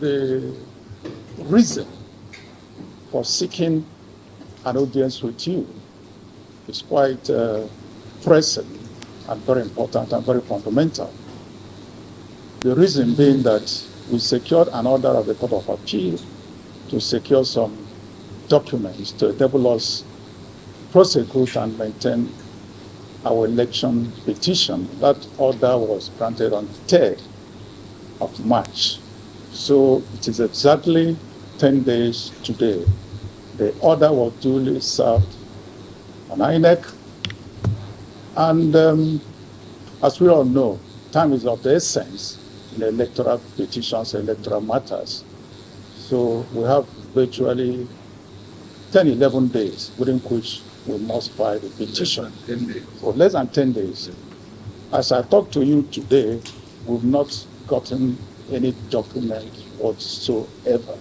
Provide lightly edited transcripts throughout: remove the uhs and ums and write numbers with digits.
the reason for seeking an audience with you is quite pressing and very important and very fundamental. The reason being that we secured an order of the Court of Appeal to secure some documents to enable us prosecute and maintain our election petition. That order was granted on the 3rd of March. So it is exactly 10 days today. The order was duly served on INEC. And as we all know, time is of the essence in electoral petitions, electoral matters. So we have virtually 10, 11 days within which we must file the petition. For less than 10 days. As I talk to you today, we've not gotten any document whatsoever.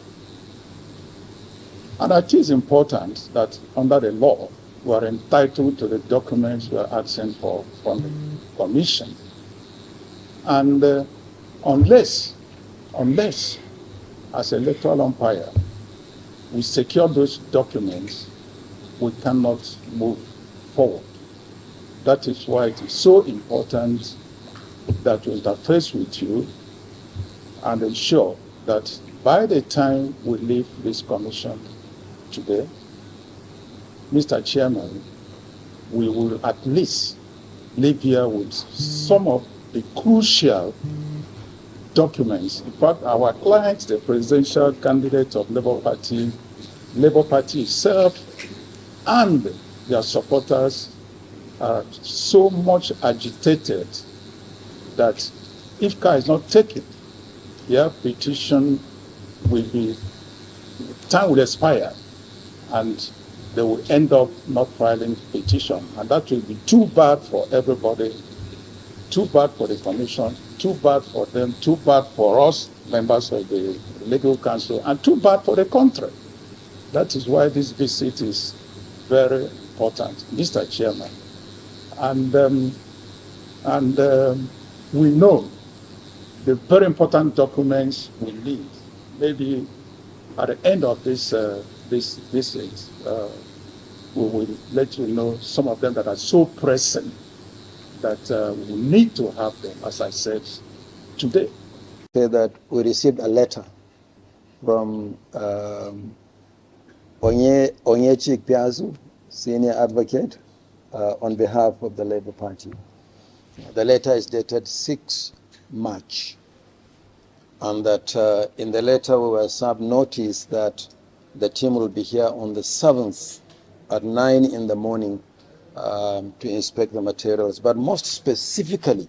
And it is important that under the law, we are entitled to the documents we are asking for from the Commission. And unless, as electoral umpire, we secure those documents, we cannot move forward. That is why it is so important that we interface with you and ensure that by the time we leave this commission today, Mr. Chairman, we will at least leave here with some of the crucial documents. In fact, our client, the presidential candidate of Labour Party itself, and their supporters are so much agitated that if care is not taken, their petition will be, time will expire, and they will end up not filing petition. And that will be too bad for everybody, too bad for the Commission, too bad for them, too bad for us, members of the Legal Council, and too bad for the country. That is why this visit is very important, Mr. Chairman. And we know the very important documents we need. Maybe at the end of this visit, we will let you know some of them that are so pressing that we need to have them, as I said today. Say that we received a letter from Onyechik Piazu, senior advocate, on behalf of the Labour Party. The letter is dated 6 March, and that in the letter we were served notice that the team will be here on the 7th at 9 in the morning to inspect the materials. But most specifically,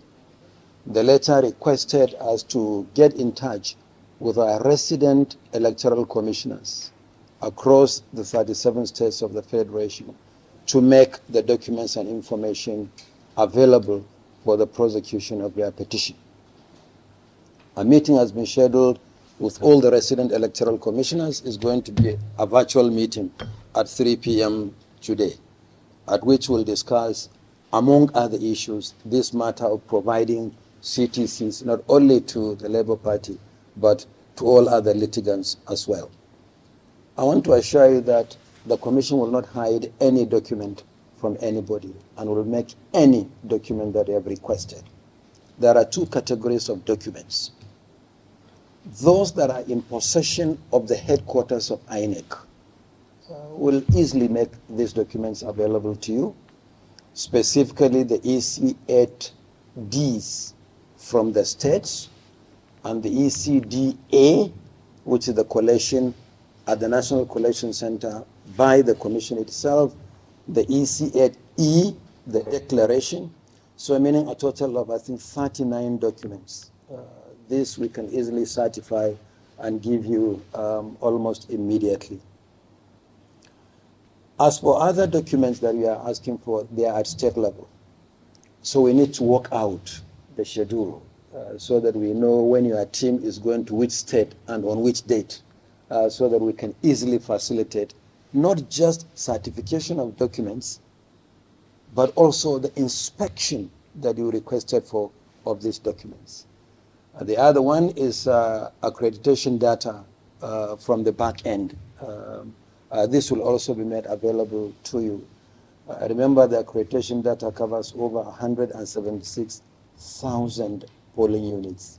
the letter requested us to get in touch with our resident electoral commissioners across the 37 states of the Federation to make the documents and information available for the prosecution of their petition. A meeting has been scheduled with all the resident electoral commissioners. Is going to be a virtual meeting at 3 p.m. today, at which we'll discuss, among other issues, this matter of providing CTCs not only to the Labour Party, but to all other litigants as well. I want to assure you that the Commission will not hide any document from anybody and will make any document that they have requested. There are two categories of documents. Those that are in possession of the headquarters of INEC will easily make these documents available to you, specifically the EC8Ds from the states and the ECDA, which is the collation at the National Collation Center by the Commission itself, the EC8E, the declaration, so meaning a total of, I think, 39 documents. This we can easily certify and give you almost immediately. As for other documents that we are asking for, they are at state level. So we need to work out the schedule so that we know when your team is going to which state and on which date, so that we can easily facilitate not just certification of documents, but also the inspection that you requested for of these documents. The other one is accreditation data from the back end. This will also be made available to you. Remember, the accreditation data covers over 176,000 polling units.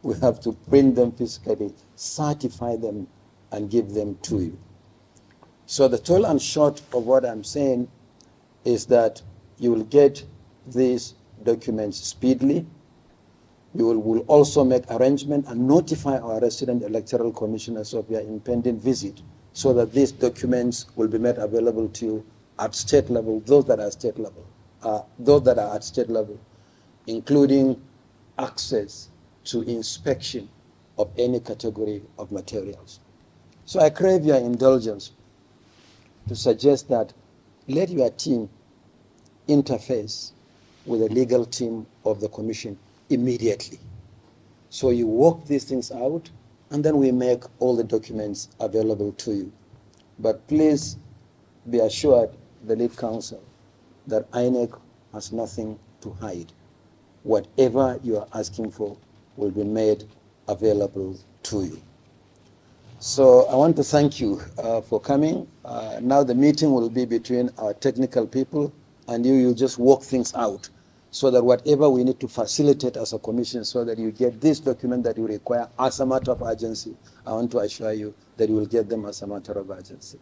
We have to print them physically, certify them, and give them to you. So the tall and short of what I'm saying is that you will get these documents speedily. You will also make arrangement and notify our resident electoral commissioners of your impending visit so that these documents will be made available to you at state level, those that are at state level, including access to inspection of any category of materials. So I crave your indulgence to suggest that let your team interface with the legal team of the commission immediately. So you work these things out, and then we make all the documents available to you. But please be assured, the lead counsel, that INEC has nothing to hide. Whatever you are asking for will be made available to you. So I want to thank you for coming. Now the meeting will be between our technical people and you. You just work things out so that whatever we need to facilitate as a commission so that you get this document that you require as a matter of urgency, I want to assure you that you will get them as a matter of urgency.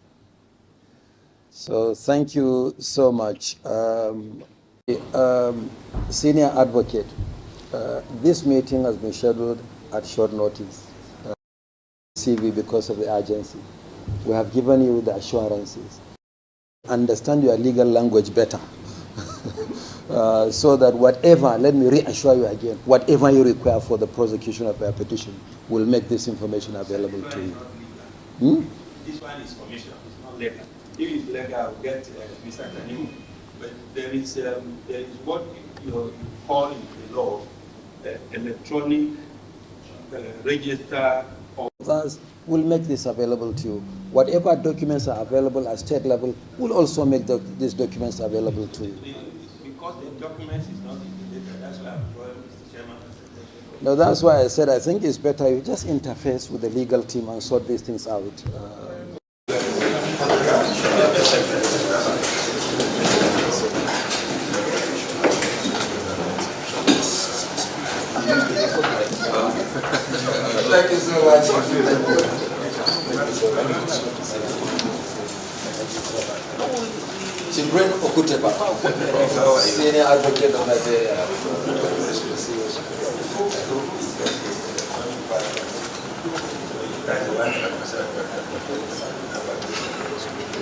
So thank you so much. Senior advocate, this meeting has been scheduled at short notice. CV because of the urgency. We have given you the assurances. Understand your legal language better. So that whatever, let me reassure you again, whatever you require for the prosecution of your petition, will make this information available to you. This one is commission, it's not legal. If it's legal, I'll get Mr. Tanimu. But there is what you call in the law electronic register. Thus, we'll make this available to you. Whatever documents are available at state level, we'll also make these documents available to you. Because the documents is not in the data, that's why I'm calling Mr. Chairman. No, that's why I said I think it's better you just interface with the legal team and sort these things out. Thank you so much. Children Okutepa, senior advocate of Nigeria.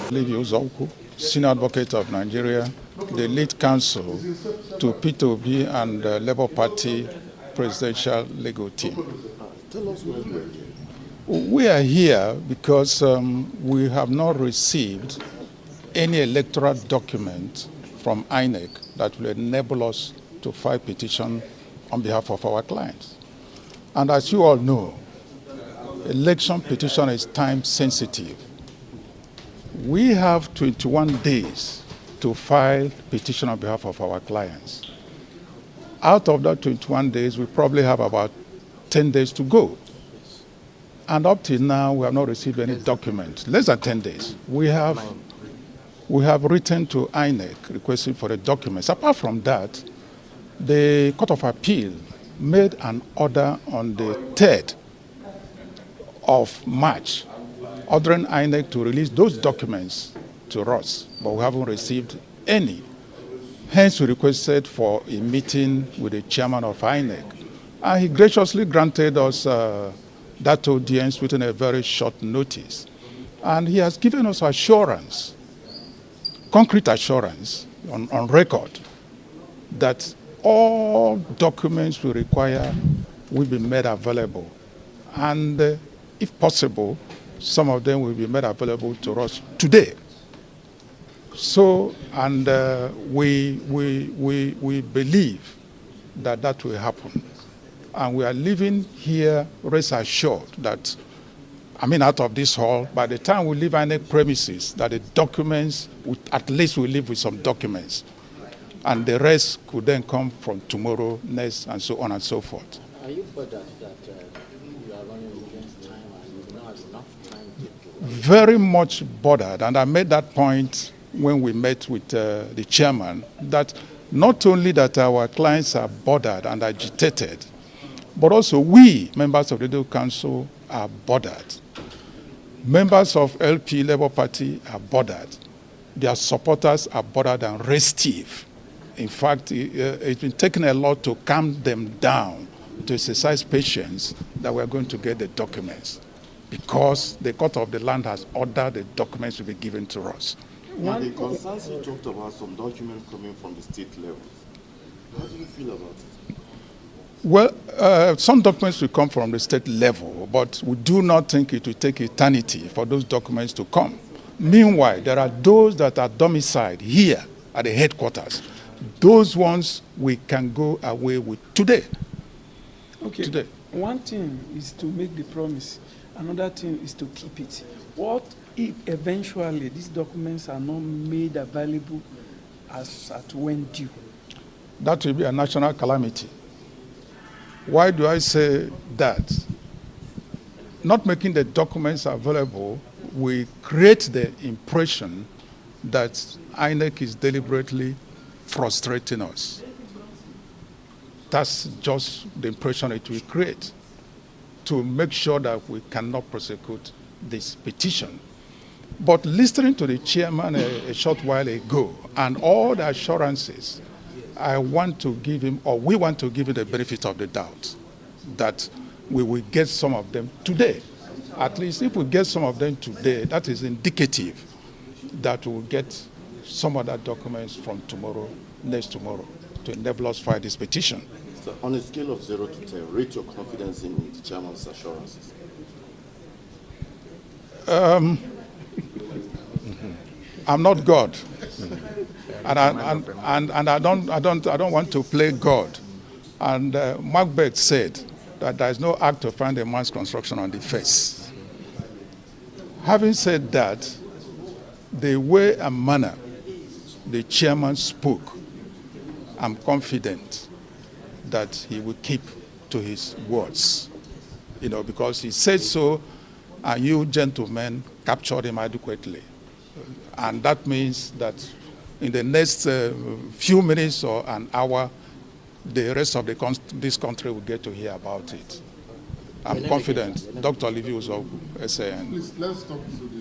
Livio Zauku, senior advocate of Nigeria, the lead counsel to P2B and the Labour Party presidential legal team. Tell us why you are here. We are here because we have not received any electoral document from INEC that will enable us to file petition on behalf of our clients. And as you all know, election petition is time sensitive. We have 21 days to file petition on behalf of our clients. Out of that 21 days, we probably have about 10 days to go. And up till now, we have not received any document. Less than 10 days. We have written to INEC requesting for the documents. Apart from that, the Court of Appeal made an order on the 3rd of March, ordering INEC to release those documents to us, but we haven't received any. Hence, we requested for a meeting with the chairman of INEC. And he graciously granted us that audience within a very short notice. And he has given us assurance, concrete assurance on record, that all documents we require will be made available. And if possible, some of them will be made available to us today. So, and we believe that that will happen. And we are living here, rest assured that, out of this hall, by the time we leave INEC premises, that the documents, at least we leave with some documents. And the rest could then come from tomorrow, next, and so on and so forth. Are you bothered that you are running against time and you do not have enough time to do it? Very much bothered, and I made that point when we met with the chairman, that not only that our clients are bothered and agitated, but also we, members of the Legal Council, are bothered. Members of LP, Labour Party, are bothered. Their supporters are bothered and restive. In fact, it's been taking a lot to calm them down, to exercise patience that we're going to get the documents, because the court of the land has ordered the documents to be given to us. Now, the concerns you talked about, some documents coming from the state level. How do you feel about it? Well, some documents will come from the state level, but we do not think it will take eternity for those documents to come. Meanwhile, there are those that are domiciled here at the headquarters. Those ones we can go away with today. Okay. Today. One thing is to make the promise. Another thing is to keep it. What if eventually these documents are not made available as at when due? That will be a national calamity. Why do I say that? Not making the documents available will create the impression that INEC is deliberately frustrating us. That's just the impression it will create, to make sure that we cannot prosecute this petition. But listening to the chairman a short while ago and all the assurances, I want to give him, or we want to give him the benefit of the doubt that we will get some of them today. At least if we get some of them today, that is indicative that we will get some other documents from tomorrow, next tomorrow, to enable us file this petition. So on a scale of 0 to 10, rate your confidence in the chairman's assurances. I'm not God, and I don't want to play God. And Macbeth said that there is no act to find a man's construction on the face. Having said that, the way and manner the chairman spoke, I'm confident that he will keep to his words, because he said so, and you gentlemen captured him adequately. And that means that in the next few minutes or an hour, the rest of this country will get to hear about it. I'm confident. Dr. Livius of SAN. Please, let's talk to the...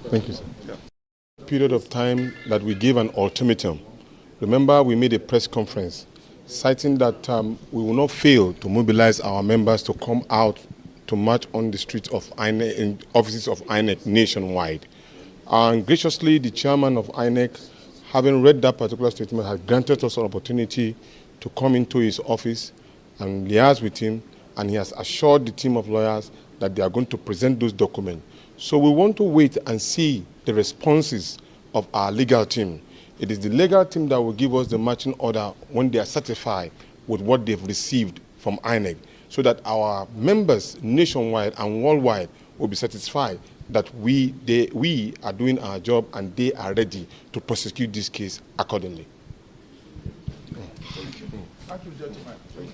Thank you, sir. Yeah. Period of time that we gave an ultimatum. Remember, we made a press conference citing that we will not fail to mobilize our members to come out to march on the streets of INEC, in offices of INEC nationwide. And graciously, the chairman of INEC, having read that particular statement, has granted us an opportunity to come into his office and liaise with him, and he has assured the team of lawyers that they are going to present those documents. So we want to wait and see the responses of our legal team. It is the legal team that will give us the marching order when they are satisfied with what they've received from INEC, so that our members nationwide and worldwide will be satisfied that we are doing our job and they are ready to prosecute this case accordingly. Thank you, gentlemen.